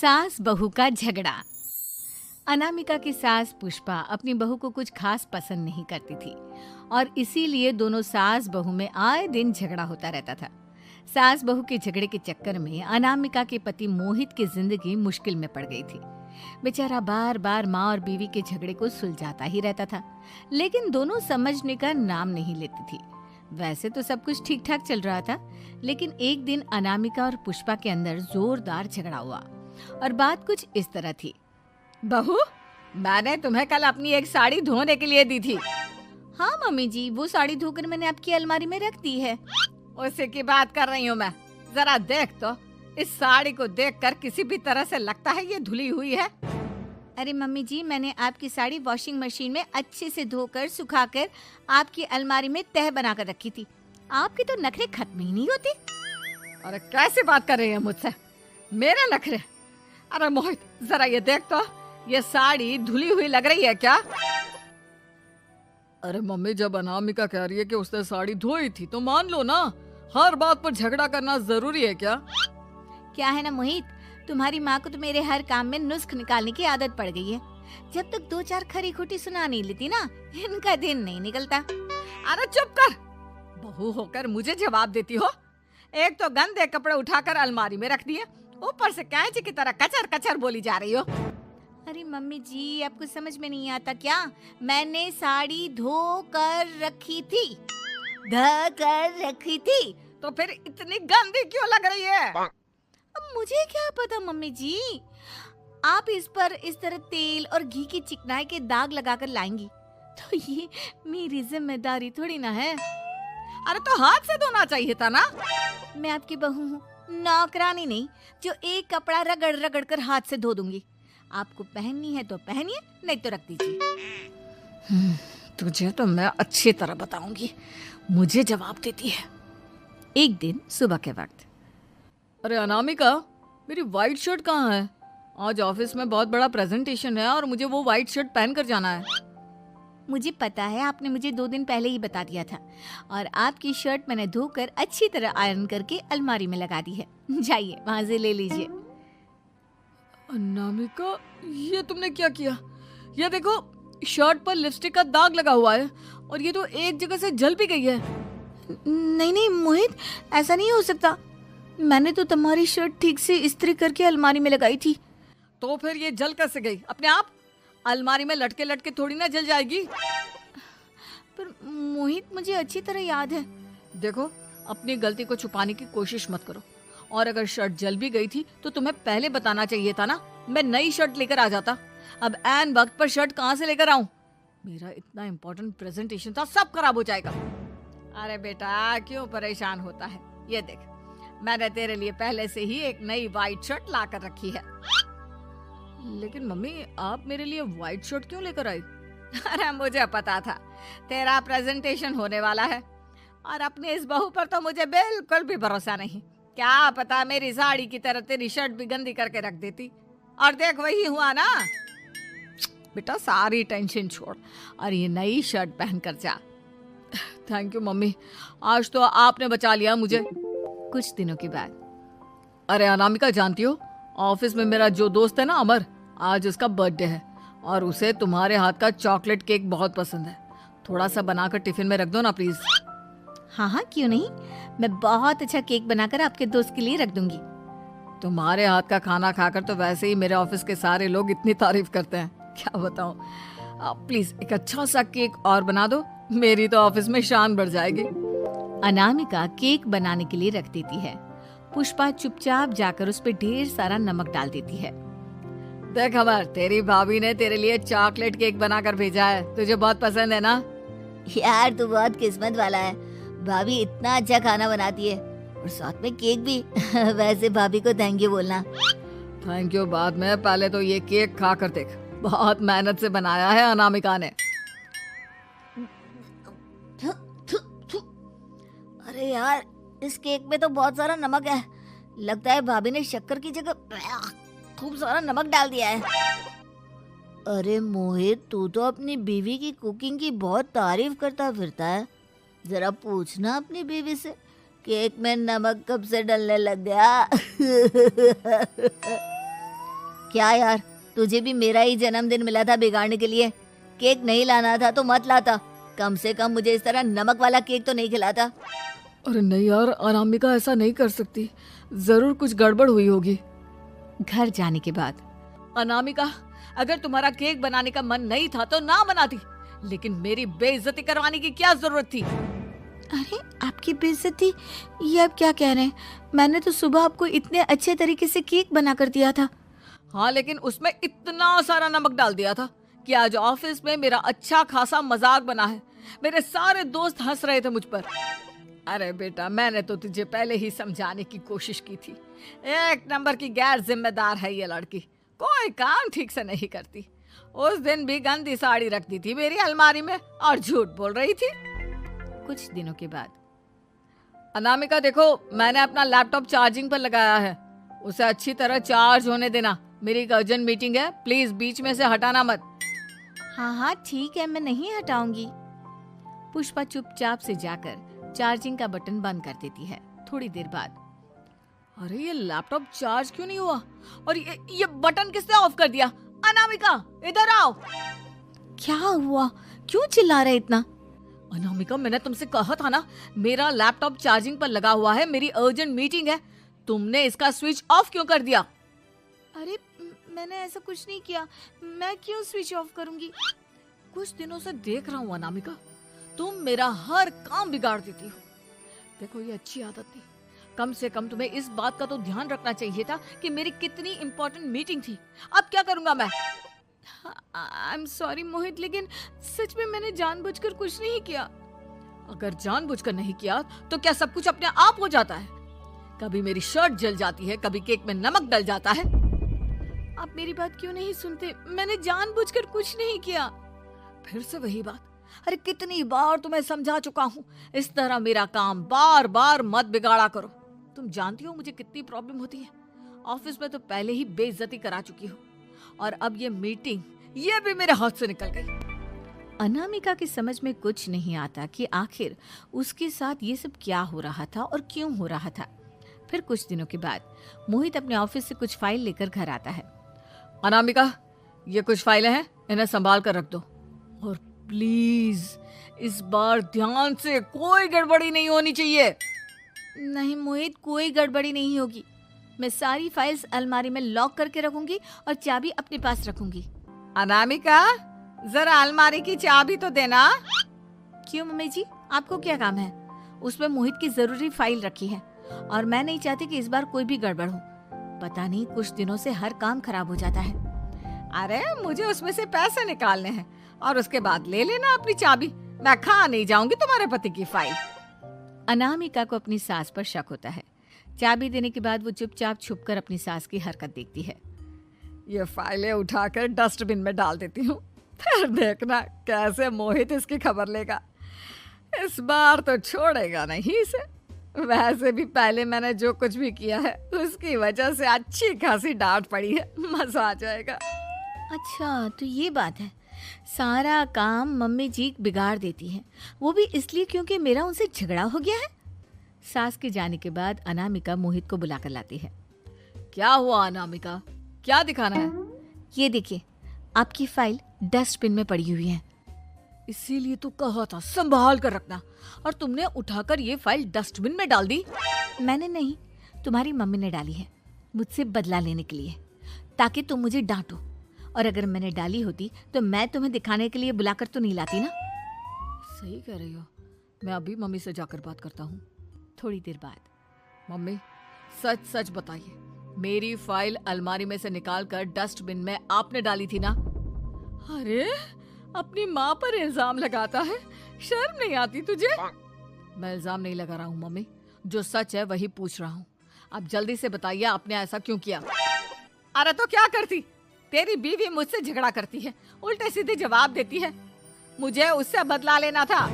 सास बहू का झगड़ा। अनामिका की सास पुष्पा अपनी बहू को कुछ खास पसंद नहीं करती थी और इसीलिए दोनों सास बहू में आए दिन झगड़ा होता रहता था। सास बहू के झगड़े के चक्कर में अनामिका के पति मोहित की जिंदगी मुश्किल में पड़ गई थी। बेचारा बार बार माँ और बीवी के झगड़े को सुलझाता ही रहता था, लेकिन दोनों समझने का नाम नहीं लेती थी। वैसे तो सब कुछ ठीक ठाक चल रहा था, लेकिन एक दिन अनामिका और पुष्पा के अंदर जोरदार झगड़ा हुआ और बात कुछ इस तरह थी। बहू, मैंने तुम्हें कल अपनी एक साड़ी धोने के लिए दी थी। हाँ मम्मी जी, वो साड़ी धोकर मैंने आपकी अलमारी में रख दी है। उसी की बात कर रही हूँ मैं। जरा देख तो, इस साड़ी को देखकर किसी भी तरह से लगता है ये धुली हुई है। अरे मम्मी जी, मैंने आपकी साड़ी वॉशिंग मशीन में अच्छे से धोकर सुखाकर आपकी अलमारी में तह बनाकर रखी थी। आपके तो नखरे खत्म ही नहीं होते। अरे कैसी बात कर रही है मुझसे? मेरे नखरे? अरे मोहित, जरा ये देख तो, ये साड़ी धुली हुई लग रही है क्या? अरे मम्मी, जब अनामिका कह रही है कि उसने साड़ी धोई थी तो मान लो ना। हर बात पर झगड़ा करना जरूरी है क्या? क्या है ना मोहित, तुम्हारी माँ को तो मेरे हर काम में नुस्ख निकालने की आदत पड़ गई है। जब तक दो चार खरी खोटी सुना नहीं लेती ना, इनका दिन नहीं निकलता। अरे चुप कर, बहू होकर मुझे जवाब देती हो। एक तो गंदे कपड़े उठाकर अलमारी में रख दिए, ऊपर से कैंची की तरह कचर कचर बोली जा रही हो। अरे मम्मी जी, आपको समझ में नहीं आता क्या? मैंने साड़ी धो कर रखी थी। तो फिर इतनी गंदी क्यों लग रही है? अब मुझे क्या पता मम्मी जी, आप इस पर इस तरह तेल और घी की चिकनाई के दाग लगाकर लाएंगी तो ये मेरी जिम्मेदारी थोड़ी ना है। अरे तो हाथ से धोना चाहिए था ना। मैं आपकी बहू हूँ, नौकरानी नहीं जो एक कपड़ा रगड़ रगड़ कर हाथ से धो दूंगी। आपको पहननी है तो पहनिए, नहीं तो रख दीजिए। तुझे तो मैं अच्छी तरह बताऊंगी, मुझे जवाब देती है। एक दिन सुबह के वक्त, अरे अनामिका, मेरी व्हाइट शर्ट कहाँ है? आज ऑफिस में बहुत बड़ा प्रेजेंटेशन है और मुझे वो व्हाइट शर्ट पहन कर जाना है। मुझे पता है, आपने मुझे 2 दिन पहले ही बता दिया था और आपकी शर्ट मैंने धोकर अच्छी तरह आयरन करके अलमारी में लगा दी है। जाइए वहां से ले लीजिए। अनामिका, ये तुमने क्या किया? ये देखो, शर्ट पर लिपस्टिक का दाग लगा हुआ है और ये तो एक जगह से जल भी गई है। नहीं नहीं मोहित, ऐसा नहीं हो सकता। मैंने तो तुम्हारी शर्ट ठीक से इस्त्री करके अलमारी में लगाई थी। तो फिर ये जल कैसे गई अपने आप? अलमारी में लटके लटके थोड़ी ना जल जाएगी। पर मोहित, मुझे अच्छी तरह याद है। देखो, अपनी गलती को छुपाने की कोशिश मत करो। और अगर शर्ट जल भी गई थी तो तुम्हें पहले बताना चाहिए था ना। मैं नई शर्ट लेकर आ जाता। अब ऐन वक्त पर शर्ट कहाँ से लेकर आऊं? मेरा इतना इम्पोर्टेंट प्रेजेंटेशन था, सब खराब हो जाएगा। अरे बेटा, क्यों परेशान होता है? ये देख, मैंने तेरे लिए पहले से ही एक नई व्हाइट शर्ट ला कर रखी है। लेकिन मम्मी, आप मेरे लिए व्हाइट शर्ट क्यों लेकर आई? अरे मुझे पता था तेरा प्रेजेंटेशन होने वाला है और अपनी इस बहू पर तो मुझे बिल्कुल भी भरोसा नहीं। क्या पता मेरी साड़ी की तरह तेरी शर्ट भी गंदी करके रख देती। और देख, वही हुआ ना। बेटा, सारी टेंशन छोड़ और ये नई शर्ट पहन कर जा। थैंक यू मम्मी, आज तो आपने बचा लिया मुझे। कुछ दिनों के बाद, अरे अनामिका, जानती हो, ऑफिस में मेरा जो दोस्त है ना अमर, आज उसका बर्थडे है और उसे तुम्हारे हाथ का चॉकलेट केक बहुत पसंद है। थोड़ा सा बनाकर टिफिन में रख दो ना प्लीज। हाँ हाँ, क्यों नहीं। मैं बहुत अच्छा केक बनाकर आपके दोस्त के लिए रख दूंगी। तुम्हारे हाथ का खाना खाकर तो वैसे ही मेरे ऑफिस के सारे लोग इतनी तारीफ करते हैं, क्या बताऊं। प्लीज एक अच्छा सा केक और बना दो, मेरी तो ऑफिस में शान बढ़ जाएगी। अनामिका केक बनाने के लिए रख देती है। पुष्पा चुपचाप जाकर उस पे ढेर सारा नमक डाल देती है। देख अमर, तेरी भाभी ने तेरे लिए चॉकलेट केक बनाकर भेजा है, तुझे बहुत पसंद है ना? यार, तू बहुत किस्मत वाला है। भाभी इतना अच्छा खाना बनाती है और साथ में केक भी। वैसे भाभी को थैंक यू बोलना। थैंक यू बाद में, पहले तो ये केक खा कर देख। बहुत मेहनत से बनाया है अनामिका ने। अरे यार, इस केक में तो बहुत सारा नमक है। लगता है भाभी ने शक्कर की जगह खूब सारा नमक डाल दिया है। अरे मोहित, तू तो अपनी बीवी की कुकिंग की बहुत तारीफ करता फिरता है। जरा पूछना अपनी बीवी से, केक में नमक कब से डलने लग गया। क्या यार, तुझे भी मेरा ही जन्मदिन मिला था बिगाड़ने के लिए। केक नहीं लाना था तो मत लाता, कम से कम मुझे इस तरह नमक वाला केक तो नहीं खिलाता। अरे नहीं यार, अनामिका ऐसा नहीं कर सकती, जरूर कुछ गड़बड़ हुई होगी। घर जाने के बाद अनामिका, अगर तुम्हारा केक बनाने का मन नहीं था तो ना बनाती, लेकिन मेरी बेइज्जती करवाने की क्या जरूरत थी? अरे आपकी बेइज्जती, ये आप क्या कह रहे हैं? मैंने तो सुबह आपको इतने अच्छे तरीके से केक बना कर दिया था। हाँ, लेकिन उसमें इतना सारा नमक डाल दिया था कि आज ऑफिस में मेरा अच्छा खासा मजाक बना है। मेरे सारे दोस्त हंस रहे थे मुझ पर। अरे बेटा, मैंने तो तुझे पहले ही समझाने की कोशिश की थी। एक नंबर की गैर जिम्मेदार है ये लड़की, कोई काम ठीक से नहीं करती। उस दिन भी गंदी साड़ी रख दी थी मेरी अलमारी में और झूठ बोल रही थी। कुछ दिनों के बाद अनामिका देखो, मैंने अपना लैपटॉप चार्जिंग पर लगाया है, उसे अच्छी तरह चार्ज होने देना। मेरी एक अर्जेंट मीटिंग है, प्लीज बीच में से हटाना मत। हाँ हाँ ठीक है, मैं नहीं हटाऊंगी। पुष्पा चुपचाप से जाकर चार्जिंग का बटन बंद कर देती है। थोड़ी देर बाद अरे ये लैपटॉप चार्ज क्यों नहीं हुआ? और ये बटन किसने ऑफ कर दिया? अनामिका इधर आओ। क्या हुआ? क्यों चिल्ला रहे इतना? अनामिका, मैंने तुमसे कहा था ना, मेरा लैपटॉप चार्जिंग पर लगा हुआ है, मेरी अर्जेंट मीटिंग है। तुमने इसका स्विच ऑफ क्यों कर दिया? अरे मैंने ऐसा कुछ नहीं किया, मैं क्यों स्विच ऑफ करूंगी? कुछ दिनों से देख रहा हूँ अनामिका, तुम मेरा हर काम बिगाड़ देती हो। देखो ये अच्छी आदत नहीं। कम से कम तुम्हें इस बात का तो ध्यान रखना चाहिए था कि मेरी कितनी इंपॉर्टेंट मीटिंग थी। अब क्या करूंगा मैं? आई एम सॉरी मोहित, लेकिन सच में मैंने जानबूझकर कुछ नहीं किया। अगर जानबूझकर नहीं किया तो क्या सब कुछ अपने आप हो जाता है? कभी मेरी शर्ट जल जाती है, कभी केक में नमक डल जाता है। आप मेरी बात क्यों नहीं सुनते? मैंने जानबूझकर कुछ नहीं किया। फिर से वही बात। अरे कितनी बार तुम्हें समझा चुका हूँ, इस तरह मेरा काम बार बार मत बिगाड़ा करो। तुम जानती हो मुझे कितनी प्रॉब्लम होती है। ऑफिस में तो पहले ही बेइज्जती करा चुकी हो, और अब ये मीटिंग, ये भी मेरे हाथ से निकल गई। अनामिका की समझ में कुछ नहीं आता कि आखिर उसके साथ ये सब क्या हो रहा था और क्यों हो रहा था। फिर कुछ दिनों के बाद मोहित अपने ऑफिस से कुछ फाइल लेकर घर आता है। अनामिका, ये कुछ फाइलें हैं, इन्हें संभाल कर रख दो। और प्लीज इस बार ध्यान से, कोई गड़बड़ी नहीं होनी चाहिए। नहीं मोहित, कोई गड़बड़ी नहीं होगी। मैं सारी फाइल्स अलमारी में लॉक करके रखूंगी और चाबी अपने पास रखूंगी। अनामिका, जरा अलमारी की चाबी तो देना। क्यों मम्मी जी, आपको क्या काम है? उसमें मोहित की जरूरी फाइल रखी है और मैं नहीं चाहती कि इस बार कोई भी गड़बड़ हो। पता नहीं कुछ दिनों से हर काम खराब हो जाता है। अरे मुझे उसमें से पैसे निकालने हैं और उसके बाद ले लेना अपनी चाबी। मैं खा नहीं जाऊंगी तुम्हारे पति की फाइल। अनामिका को अपनी सास पर शक होता है। चाबी देने के बाद वो चुपचाप छुपकर अपनी सास की हरकत देखती है। ये फाइलें उठाकर डस्टबिन में डाल देती हूँ, फिर देखना कैसे मोहित इसकी खबर लेगा। इस बार तो छोड़ेगा नहीं इसे। वैसे भी पहले मैंने जो कुछ भी किया है उसकी वजह से अच्छी खासी डांट पड़ी है, मजा आ जाएगा। अच्छा तो ये बात है, सारा काम मम्मी जी बिगाड़ देती है, वो भी इसलिए क्योंकि मेरा उनसे झगड़ा हो गया है। सास के जाने के बाद अनामिका मोहित को बुलाकर लाती है। क्या हुआ अनामिका, क्या दिखाना है? ये देखिए, आपकी फाइल डस्टबिन में पड़ी हुई है। इसीलिए तो कहा था संभाल कर रखना, और तुमने उठाकर ये फाइल डस्टबिन में डाल दी। मैंने नहीं, तुम्हारी मम्मी ने डाली है, मुझसे बदला लेने के लिए, ताकि तुम मुझे डांटो। और अगर मैंने डाली होती तो मैं तुम्हें दिखाने के लिए बुलाकर तो नहीं लाती ना। सही कह रही हो, मैं अभी मम्मी से जाकर बात करता हूँ। थोड़ी देर बाद, मम्मी सच सच बताइए, मेरी फाइल अलमारी में से निकाल कर डस्टबिन में आपने डाली थी ना? अरे अपनी माँ पर इल्जाम लगाता है, शर्म नहीं आती तुझे? मैं इल्जाम नहीं लगा रहा हूँ मम्मी, जो सच है वही पूछ रहा हूँ। आप जल्दी से बताइए आपने ऐसा क्यों किया? अरे तो क्या करती, तेरी बीवी मुझसे झगड़ा करती है, उल्टे सीधे जवाब देती है, मुझे उससे बदला लेना था।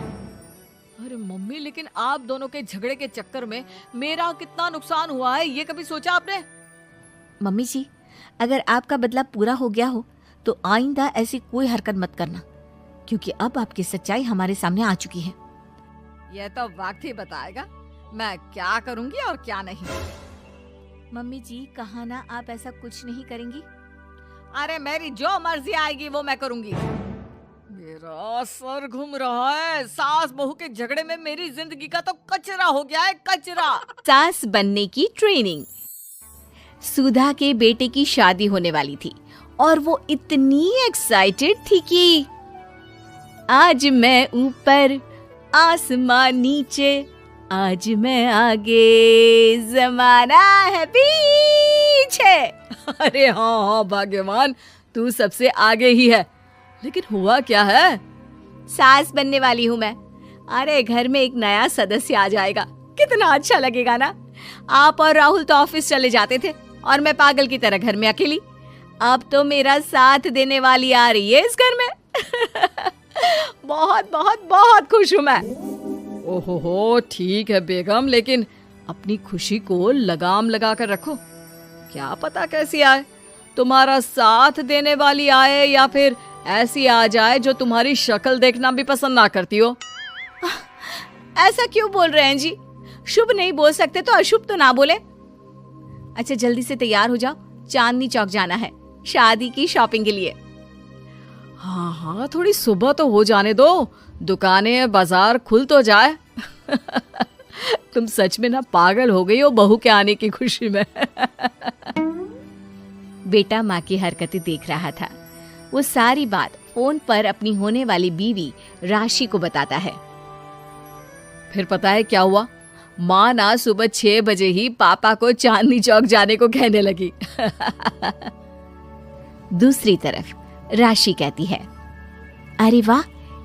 अरे मम्मी, लेकिन आप दोनों के झगड़े के चक्कर में मेरा कितना नुकसान हुआ है, ये कभी सोचा आपने? मम्मी जी, अगर आपका बदला पूरा हो गया हो तो आइंदा ऐसी कोई हरकत मत करना, क्योंकि अब आपकी सच्चाई हमारे सामने आ चुकी है। यह तो वक्त ही बताएगा मैं क्या करूंगी और क्या नहीं। मम्मी जी, कहा ना आप ऐसा कुछ नहीं करेंगी। अरे मेरी जो मर्जी आएगी वो मैं करूंगी। मेरा सर घूम रहा है। सास बहू के झगड़े में मेरी जिंदगी का तो कचरा हो गया है, कचरा। सास बनने की ट्रेनिंग। सुधा के बेटे की शादी होने वाली थी और वो इतनी एक्साइटेड थी कि आज मैं ऊपर आसमान नीचे, आज मैं आगे जमाना है पीछे। अरे हाँ भाग्यवान, तू सबसे आगे ही है। लेकिन हुआ क्या है? सास बनने वाली हूँ मैं। अरे घर में एक नया सदस्य आ जाएगा, कितना अच्छा लगेगा ना। आप और राहुल तो ऑफिस चले जाते थे और मैं पागल की तरह घर में अकेली। अब तो मेरा साथ देने वाली आ रही है इस घर में। बहुत बहुत बहुत खुश हूँ मैं। ओहो ठीक है बेगम, लेकिन अपनी खुशी को लगाम लगा कर रखो। क्या पता कैसी आए, तुम्हारा साथ देने वाली आए या फिर ऐसी आ जाए जो तुम्हारी शक्ल देखना भी पसंद ना करती हो। ऐसा क्यों बोल रहे हैं जी? शुभ नहीं बोल सकते तो अशुभ तो ना बोले। अच्छा जल्दी से तैयार हो जाओ, चांदनी चौक जाना है शादी की शॉपिंग के लिए। हाँ हाँ, थोड़ी सुबह तो हो जाने दो, दुकानें बाजार खुल तो जाए। तुम सच में ना पागल हो गई हो बहू के आने की खुशी में। बेटा माँ की हरकतें देख रहा था। वो सारी बात फोन पर अपनी होने वाली बीवी राशि को बताता है। फिर पता है क्या हुआ? माँ ना सुबह 6 बजे ही पापा को चांदनी चौक जाने को कहने लगी। दूसरी तरफ राशि कहती है, अरे वाह,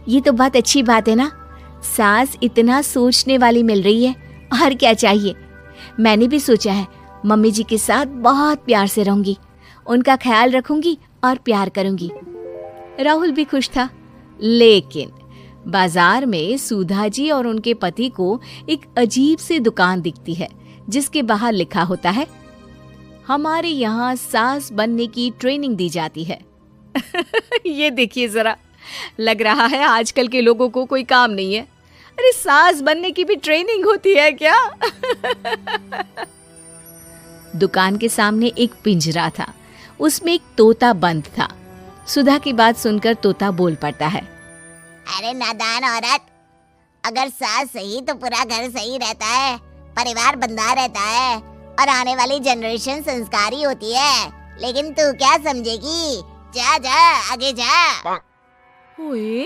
ये तो बहुत अच्छी बात है ना। सास इतना सोचने वाली मिल रही है, और क्या चाहिए। मैंने भी सोचा है मम्मी जी के साथ बहुत प्यार से रहूंगी, उनका ख्याल रखूंगी और प्यार करूंगी। राहुल भी खुश था। लेकिन बाजार में सुधा जी और उनके पति को एक अजीब सी दुकान दिखती है जिसके बाहर लिखा होता है, हमारे यहाँ सास बनने की ट्रेनिंग दी जाती है। ये देखिए जरा, लग रहा है आजकल के लोगों को कोई काम नहीं है। अरे सास बनने की भी ट्रेनिंग होती है क्या? दुकान के सामने एक पिंजरा था, उसमें एक तोता बंद था। सुधा की बात सुनकर तोता बोल पड़ता है, अरे नादान औरत, अगर सास सही तो पूरा घर सही रहता है, परिवार बंधा रहता है और आने वाली जनरेशन संस्कारी होती है। लेकिन तू क्या समझेगी? जा जा आगे जा। ओए,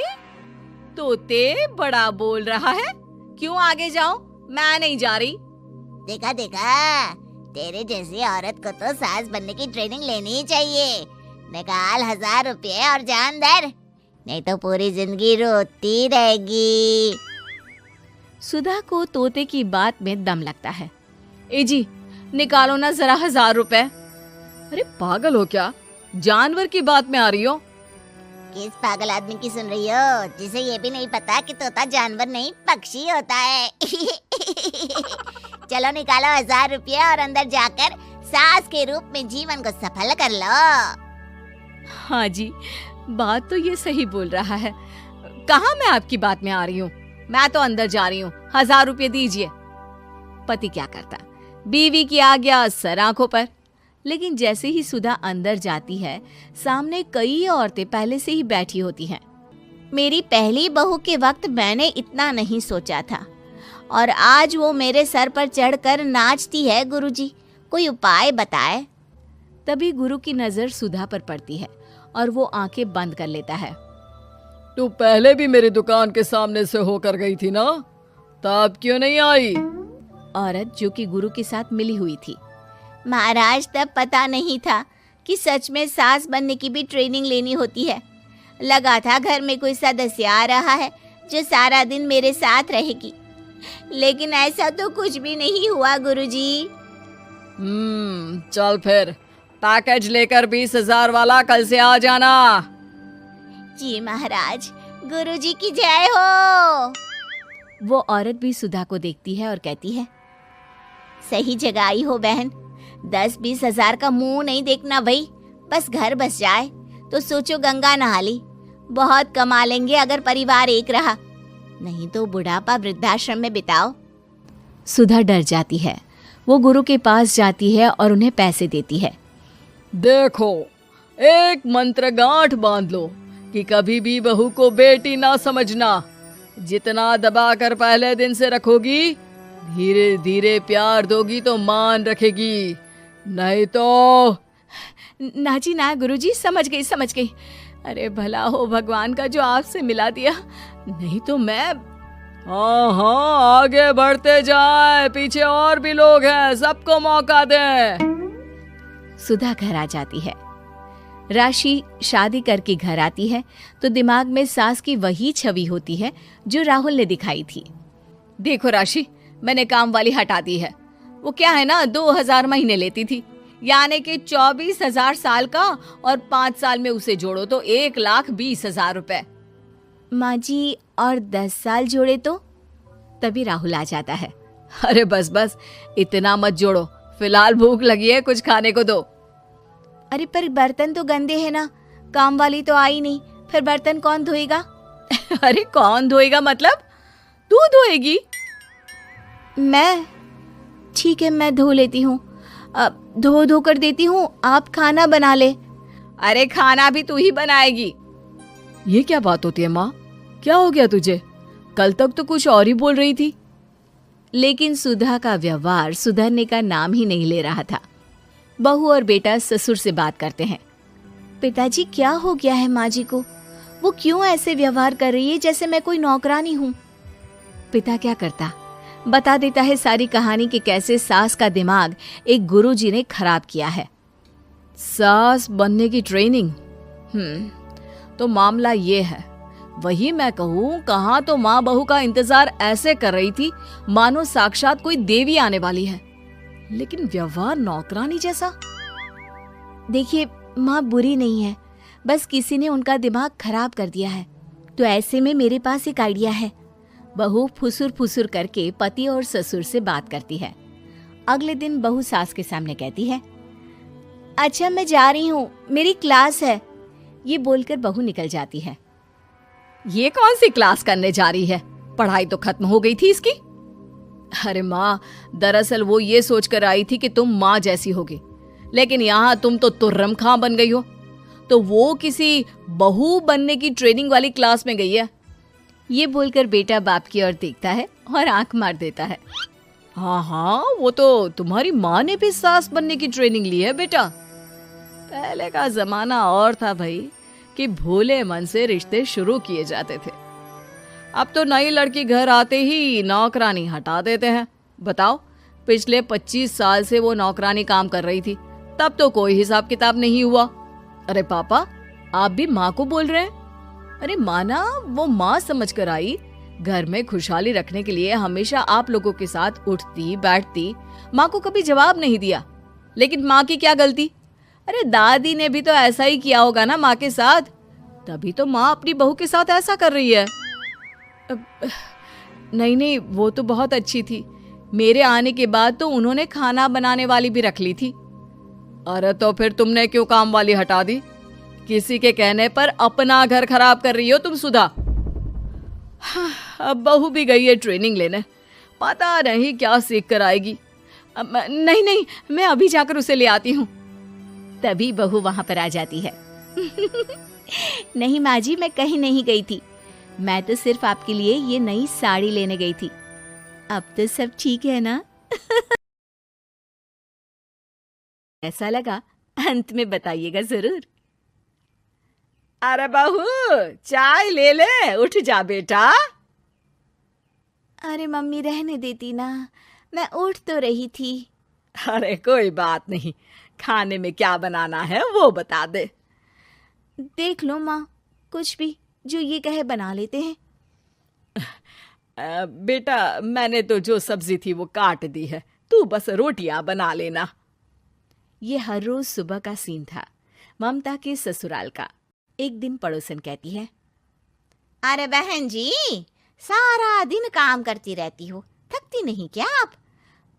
तोते बड़ा बोल रहा है, क्यों आगे जाऊं? मैं नहीं जा रही। देखा देखा, तेरे जैसी औरत को तो सास बनने की ट्रेनिंग लेनी ही चाहिए। निकाल 1000 रुपये और जान दर, नहीं तो पूरी जिंदगी रोती रहेगी। सुधा को तोते की बात में दम लगता है। ए जी, निकालो ना जरा 1000 रुपए। अरे पागल हो क्या? जानवर की बात में आ रही हो? किस पागल आदमी की सुन रही हो, जिसे ये भी नहीं पता कि तोता जानवर नहीं पक्षी होता है। चलो निकालो 1000 रुपये और अंदर जाकर सास के रूप में जीवन को सफल कर लो। हाँ जी, बात तो ये सही बोल रहा है। कहाँ मैं आपकी बात में आ रही हूँ? मैं तो अंदर जा रही हूँ, 1000 रुपये दीजिए। पति क्या करता, बीवी की आज्ञा सर आंखों पर। लेकिन जैसे ही सुधा अंदर जाती है, सामने कई औरतें पहले से ही बैठी होती हैं। मेरी पहली बहू के वक्त मैंने इतना नहीं सोचा था, और आज वो मेरे सर पर चढ़कर नाचती है। गुरुजी, कोई उपाय बताए। तभी गुरु की नजर सुधा पर पड़ती है और वो आंखें बंद कर लेता है। तू पहले भी मेरी दुकान के सामने से होकर गई थी ना, तब क्यों नहीं आई? औरत जो कि गुरु के साथ मिली हुई थी। महाराज, तब पता नहीं था कि सच में सास बनने की भी ट्रेनिंग लेनी होती है। लगा था घर में कोई सदस्य आ रहा है जो सारा दिन मेरे साथ रहेगी, लेकिन ऐसा तो कुछ भी नहीं हुआ गुरुजी। चल फिर, पैकेज लेकर 20,000 वाला कल से आ जाना। जी महाराज, गुरुजी की जय हो। वो औरत भी सुधा को देखती है और कहती है, सही जगह आई हो बहन। 10-20 हजार का मुंह नहीं देखना भाई, बस घर बस जाए तो सोचो गंगा नहा ली। बहुत कमा लेंगे अगर परिवार एक रहा, नहीं तो बुढ़ापा वृद्धाश्रम में बिताओ। सुधा डर जाती है। वो गुरु के पास जाती है और उन्हें पैसे देती है। देखो, एक मंत्र गांठ बांध लो कि कभी भी बहू को बेटी ना समझना। जितना दबा कर पहले दिन से रखोगी, धीरे धीरे प्यार दोगी तो मान रखेगी, नहीं तो। ना जी ना गुरुजी, समझ गई। अरे भला हो भगवान का जो आपसे मिला दिया, नहीं तो मैं। हाँ हाँ, आगे बढ़ते जाए, पीछे और भी लोग हैं, सबको मौका दे। सुधा घर आ जाती है। राशि शादी करके घर आती है तो दिमाग में सास की वही छवि होती है जो राहुल ने दिखाई थी। देखो राशि, मैंने काम वाली हटा दी है। वो क्या है ना, 2000 महीने लेती थी, यानी कि 24,000 साल का, और 5 साल में उसे जोड़ो तो 1,20,000 रुपए। माँ जी, और 10 साल जोड़े तो? तभी राहुल आ जाता है। अरे बस बस, इतना मत जोड़ो, फिलहाल भूख लगी है, कुछ खाने को दो। अरे पर बर्तन तो गंदे हैं ना, काम वाली तो आई नहीं, फिर बर्तन कौन धोएगा? अरे कौन धोएगा मतलब? तू धोएगी? मैं? ठीक है, मैं धो लेती हूँ। अब धो कर देती हूँ, आप खाना बना ले। अरे खाना भी तू ही बनाएगी? ये क्या बात होती है माँ? क्या हो गया तुझे? कल तक तो कुछ और ही बोल रही थी। लेकिन सुधा का व्यवहार सुधरने का नाम ही नहीं ले रहा था। बहू और बेटा ससुर से बात करते हैं। पिताजी, क्या हो गया है माँ जी को? वो क्यों ऐसे व्यवहार कर रही है जैसे मैं कोई नौकरानी हूँ? पिता क्या करता, बता देता है सारी कहानी कि कैसे सास का दिमाग एक गुरुजी ने खराब किया है। सास बनने की ट्रेनिंग? तो मामला ये है, वही मैं कहूँ, कहाँ तो माँ बहू का इंतजार ऐसे कर रही थी मानो साक्षात कोई देवी आने वाली है, लेकिन व्यवहार नौकरानी जैसा। देखिए, माँ बुरी नहीं है, बस किसी ने उनका दिमाग खराब कर दिया है। तो ऐसे में मेरे पास एक आइडिया है। बहू फुसुर फुसुर करके पति और ससुर से बात करती है। अगले दिन बहू सास के सामने कहती है, अच्छा मैं जा रही हूँ, मेरी क्लास है। ये बोलकर बहू निकल जाती है। ये कौन सी क्लास करने जा रही है? पढ़ाई तो खत्म हो गई थी इसकी। अरे माँ, दरअसल वो ये सोच कर आई थी कि तुम माँ जैसी होगी, लेकिन यहाँ तुम तो तुर्रम खां बन गई हो। तो वो किसी बहू बनने की ट्रेनिंग वाली क्लास में गई है। ये बोलकर बेटा बाप की ओर देखता है और आंख मार देता है। हाँ हाँ, वो तो तुम्हारी माँ ने भी सास बनने की ट्रेनिंग ली है बेटा। पहले का जमाना और था भाई, कि भोले मन से रिश्ते शुरू किए जाते थे। अब तो नई लड़की घर आते ही नौकरानी हटा देते हैं। बताओ, पिछले 25 साल से वो नौकरानी काम कर रही थी, तब तो कोई हिसाब किताब नहीं हुआ। अरे पापा, आप भी माँ को बोल रहे हैं? अरे माना, वो माँ समझ कर आई, घर में खुशहाली रखने के लिए हमेशा आप लोगों के साथ उठती बैठती, माँ को कभी जवाब नहीं दिया। लेकिन माँ की क्या गलती? अरे दादी ने भी तो ऐसा ही किया होगा ना माँ के साथ, तभी तो माँ अपनी बहू के साथ ऐसा कर रही है। नहीं, वो तो बहुत अच्छी थी। मेरे आने के बाद तो उन्होंने खाना बनाने वाली भी रख ली थी। अरे तो फिर तुमने क्यों काम वाली हटा दी? किसी के कहने पर अपना घर खराब कर रही हो तुम सुधा। अब बहू भी गई है ट्रेनिंग लेने, पता नहीं क्या सीख कर आएगी। नहीं, मैं अभी जाकर उसे ले आती हूँ। तभी बहू वहां पर आ जाती है। नहीं माँ जी, मैं कहीं नहीं गई थी, मैं तो सिर्फ आपके लिए ये नई साड़ी लेने गई थी। अब तो सब ठीक है ना? ऐसा लगा, अंत में बताइएगा जरूर। अरे बहू, चाय ले ले, उठ जा बेटा। अरे मम्मी, रहने देती ना, मैं उठ तो रही थी। अरे कोई बात नहीं, खाने में क्या बनाना है वो बता दे। देख लो माँ, कुछ भी जो ये कहे बना लेते हैं। बेटा, मैंने तो जो सब्जी थी वो काट दी है, तू बस रोटियां बना लेना। ये हर रोज सुबह का सीन था ममता के ससुराल का। एक दिन पड़ोसन कहती है, अरे बहन जी, सारा दिन काम करती रहती हो, थकती नहीं क्या आप?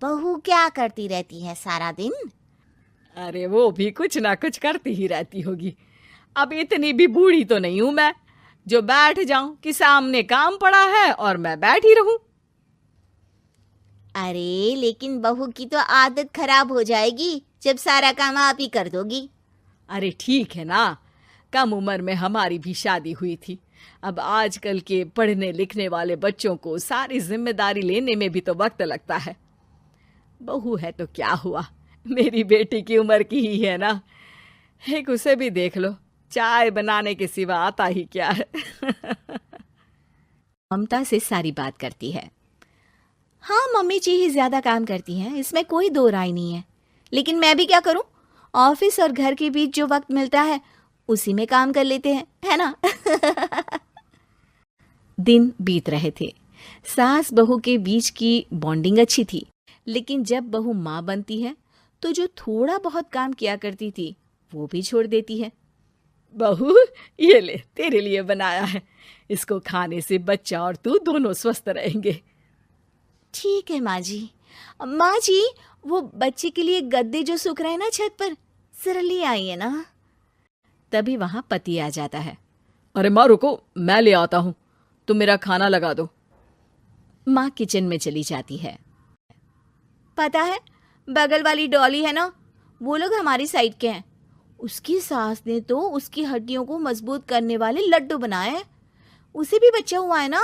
बहू क्या करती रहती है सारा दिन? अरे वो भी कुछ ना कुछ करती ही रहती होगी। अब इतनी भी बूढ़ी तो नहीं हूं मैं जो बैठ जाऊं कि सामने काम पड़ा है और मैं बैठी रहूं। अरे लेकिन बहू की तो आदत खराब हो जाएगी जब सारा काम आप ही कर दोगी। अरे ठीक है ना, कम उम्र में हमारी भी शादी हुई थी। अब आजकल के पढ़ने लिखने वाले बच्चों को सारी जिम्मेदारी लेने में भी तो वक्त लगता है। बहू है तो क्या हुआ, मेरी बेटी की उम्र की ही है ना। एक उसे भी देख लो, चाय बनाने के सिवा आता ही क्या है। ममता से सारी बात करती है। हाँ, मम्मी जी ही ज्यादा काम करती हैं, इसमें कोई दो राय नहीं है। लेकिन मैं भी क्या करूं, ऑफिस और घर के बीच जो वक्त मिलता है उसी में काम कर लेते हैं, है ना। दिन बीत रहे थे। सास बहू के बीच की बॉन्डिंग अच्छी थी, लेकिन जब बहू माँ बनती है तो जो थोड़ा बहुत काम किया करती थी वो भी छोड़ देती है। बहू, ये ले, तेरे लिए बनाया है। इसको खाने से बच्चा और तू दोनों स्वस्थ रहेंगे। ठीक है माँ जी। माँ जी, वो बच्चे के लिए गद्दे जो सूख रहे हैं ना छत पर, जरा ले आइए ना। तभी वहां पति आ जाता है। अरे माँ रुको, मैं ले आता हूँ, तुम मेरा खाना लगा दो। माँ किचन में चली जाती है। पता है, बगल वाली डॉली है ना, वो लोग हमारी साइड के हैं। उसकी सास ने तो उसकी हड्डियों को मजबूत करने वाले लड्डू बनाए हैं। उसे भी बच्चा हुआ है ना।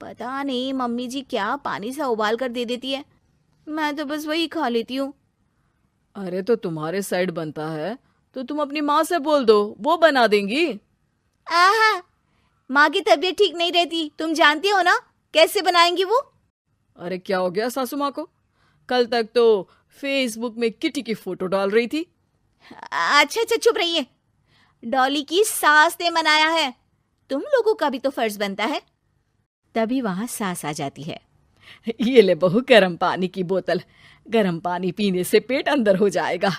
पता नहीं मम्मी जी क्या पानी सा उबाल कर दे देती है, मैं तो बस वही खा लेती हूँ। अरे तो तुम्हारे साइड बनता है तो तुम अपनी माँ से बोल दो, वो बना देंगी। आहा, माँ की तबीयत ठीक नहीं रहती, तुम जानती हो ना, कैसे बनाएंगी वो। अरे क्या हो गया सासू माँ को? कल तक तो फेसबुक में किटी की फोटो डाल रही थी। अच्छा अच्छा, चुप रहिए। डॉली की सास ने मनाया है, तुम लोगों का भी तो फर्ज बनता है। तभी वहां सास आ जाती है। ये ले बहू, गर्म पानी की बोतल। गर्म पानी पीने से पेट अंदर हो जाएगा।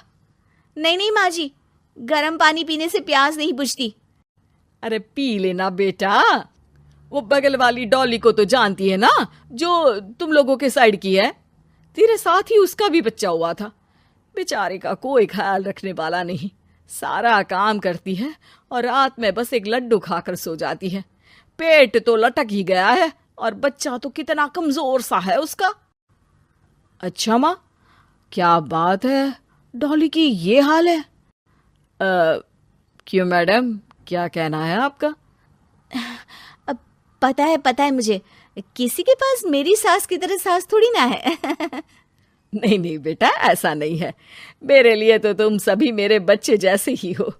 नहीं नहीं माँ जी, गर्म पानी पीने से प्यास नहीं बुझती। अरे पी लेना बेटा। वो बगल वाली डॉली को तो जानती है ना, जो तुम लोगों के साइड की है। तेरे साथ ही उसका भी बच्चा हुआ था। बेचारे का कोई ख्याल रखने वाला नहीं, सारा काम करती है और रात में बस एक लड्डू खाकर सो जाती है। पेट तो लटक ही गया है और बच्चा तो कितना कमजोर सा है उसका। अच्छा माँ, क्या बात है, डॉली की ये हाल है? क्यों मैडम, क्या कहना है आपका? अब पता है मुझे, किसी के पास मेरी सास की तरह सास थोड़ी ना है। नहीं नहीं बेटा, ऐसा नहीं है। मेरे लिए तो तुम सभी मेरे बच्चे जैसे ही हो।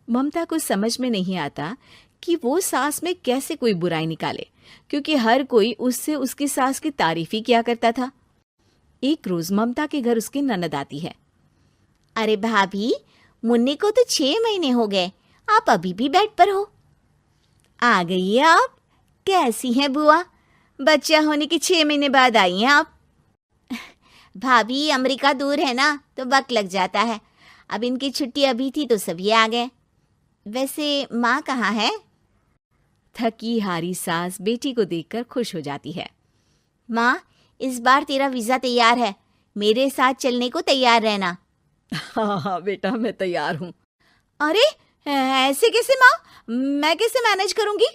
ममता को समझ में नहीं आता कि वो सास में कैसे कोई बुराई निकाले, क्योंकि हर कोई उससे उसकी सास की तारीफ ही किया करता था। एक रोज ममता के घर उसकी ननद आती है। अरे भाभी, मुन्नी को तो 6 महीने हो गए, आप अभी भी बेड पर हो। आ गई है आप। कैसी हैं बुआ, बच्चा होने के 6 महीने बाद आई हैं आप। भाभी, अमेरिका दूर है ना, तो वक्त लग जाता है। अब इनकी छुट्टी अभी थी तो सभी आ गए। वैसे माँ कहाँ है? थकी हारी सास बेटी को देखकर खुश हो जाती है। माँ, इस बार तेरा वीजा तैयार है, मेरे साथ चलने को तैयार रहना। हाँ हाँ बेटा, मैं तैयार हूँ। अरे ऐसे कैसे माँ, मैं कैसे मैनेज करूंगी?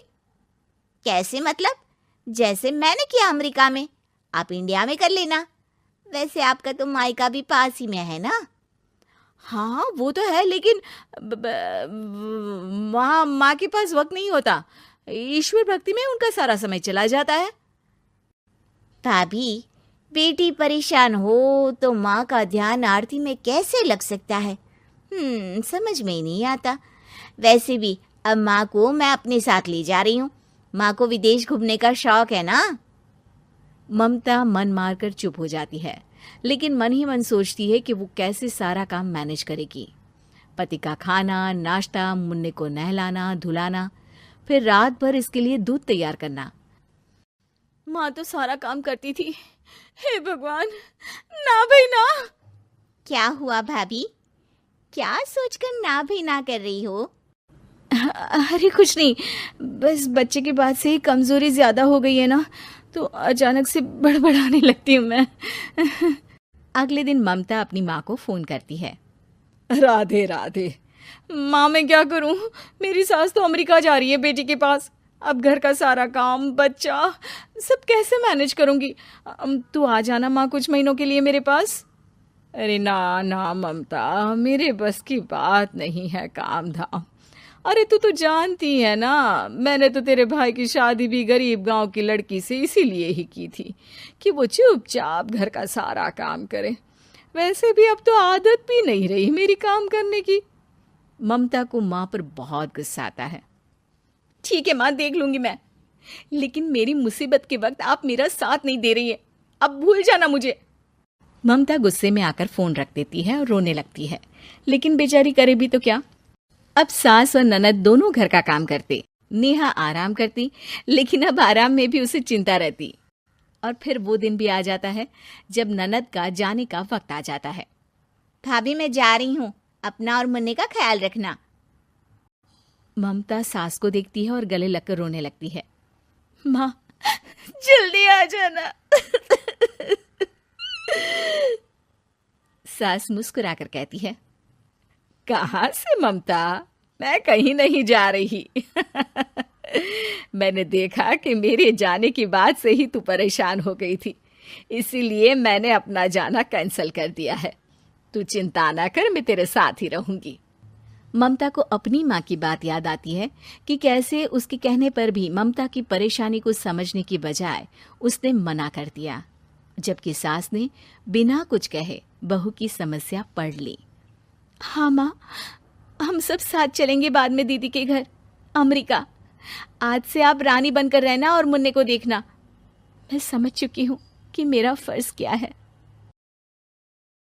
कैसे मतलब? जैसे मैंने किया अमेरिका में, आप इंडिया में कर लेना। वैसे आपका तो मायका भी पास ही में है ना। हाँ वो तो है, लेकिन वहाँ माँ के पास वक्त नहीं होता। ईश्वर भक्ति में उनका सारा समय चला जाता है। भाभी, बेटी परेशान हो तो माँ का ध्यान आरती में कैसे लग सकता है? समझ में ही नहीं आता। वैसे भी अब माँ को मैं अपने साथ ले जा रही हूँ। माँ को विदेश घूमने का शौक है ना। ममता मन मारकर चुप हो जाती है, लेकिन मन ही मन सोचती है कि वो कैसे सारा काम मैनेज करेगी। पति का खाना, नाश्ता, मुन्ने को नहलाना धुलाना, फिर रात भर इसके लिए दूध तैयार करना। माँ तो सारा काम करती थी। हे भगवान, ना भाई ना। क्या हुआ भाभी, क्या सोचकर ना भाई ना कर रही हो? अरे कुछ नहीं, बस बच्चे के बाद से ही कमजोरी ज्यादा हो गई है ना, तो अचानक से बड़बड़ाने लगती हूँ मैं। अगले दिन ममता अपनी माँ को फोन करती है। राधे राधे। माँ, मैं क्या करूँ, मेरी सास तो अमेरिका जा रही है बेटी के पास। अब घर का सारा काम, बच्चा, सब कैसे मैनेज करूँगी? तू आ जाना माँ कुछ महीनों के लिए मेरे पास। अरे ना ना ममता, मेरे बस की बात नहीं है काम धाम। अरे तू तो जानती है ना, मैंने तो तेरे भाई की शादी भी गरीब गांव की लड़की से इसीलिए ही की थी कि वो चुपचाप घर का सारा काम करे। वैसे भी अब तो आदत भी नहीं रही मेरी काम करने की। ममता को माँ पर बहुत गुस्सा आता है। ठीक है माँ, देख लूंगी मैं, लेकिन मेरी मुसीबत के वक्त आप मेरा साथ नहीं दे रही है, अब भूल जाना मुझे। ममता गुस्से में आकर फोन रख देती है और रोने लगती है, लेकिन बेचारी करे भी तो क्या। अब सास और ननद दोनों घर का काम करते। नेहा आराम करती, लेकिन अब आराम में भी उसे चिंता रहती। और फिर वो दिन भी आ जाता है जब ननद का जाने का वक्त आ जाता है। भाभी मैं जा रही हूँ, अपना और मुन्ने का ख्याल रखना। ममता सास को देखती है और गले लगकर रोने लगती है। माँ जल्दी आ जाना। सास मुस्कुराकर कहती है, कहाँ से ममता, मैं कहीं नहीं जा रही। मैंने देखा कि मेरे जाने की बात से ही तू परेशान हो गई थी, इसीलिए मैंने अपना जाना कैंसिल कर दिया है। तू चिंता ना कर, मैं तेरे साथ ही रहूंगी। ममता को अपनी माँ की बात याद आती है कि कैसे उसके कहने पर भी ममता की परेशानी को समझने की बजाय उसने मना कर दिया, जबकि सास ने बिना कुछ कहे बहू की समस्या पढ़ ली। हाँ माँ, हम सब साथ चलेंगे बाद में दीदी के घर अमेरिका। आज से आप रानी बनकर रहना और मुन्ने को देखना। मैं समझ चुकी हूँ कि मेरा फर्ज क्या है।